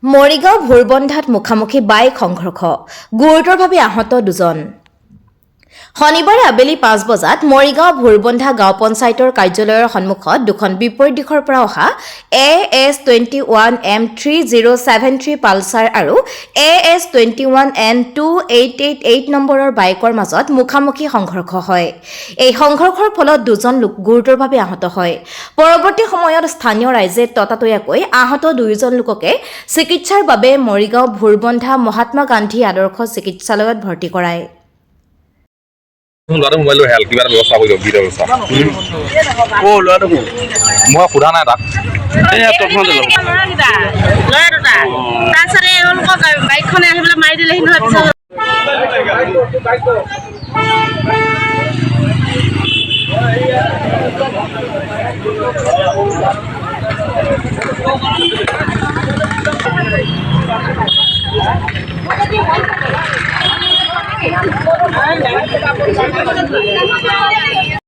মৰিগাঁও ভোৰবন্ধাত মুখামুখি বাইক সংঘৰ্ষ গুৰুতৰভাৱে আহত দুজন শনিবাৰে আবেলি ৫ বজাত মৰিগাঁও ভোৰবন্ধা গাঁও পঞ্চায়তৰ কাৰ্যালয়ৰ সন্মুখত দুখন বিপৰীত দিশৰ পৰা অহা AS21M3073 পালচাৰ আৰু AS21N2888 নম্বৰৰ বাইকৰ মাজত মুখামুখি সংঘৰ্ষ হয়। এই সংঘৰ্ষৰ ফলত দুজন লোক গুৰুতৰভাৱে আহত হয়। পৰৱৰ্তী সময়ত স্থানীয় ৰাইজে ততাতৈয়াকৈ আহত দুয়োজন লোককে চিকিৎসাৰ বাবে মৰিগাঁও ভোৰবন্ধা মহাত্মা গান্ধী আদৰ্শ চিকিৎসালয়ত ভৰ্তি কৰায়। ল'ৰাটো মোবাইলটো হেল কিবা এটা ব্যৱস্থা কৰি দিয়ক বিধৰ ব্যৱস্থা ল'ৰাটো মই সোধা নাই তাক বাইকখনে আহি পেলাই মাৰি দিলেহি নহয়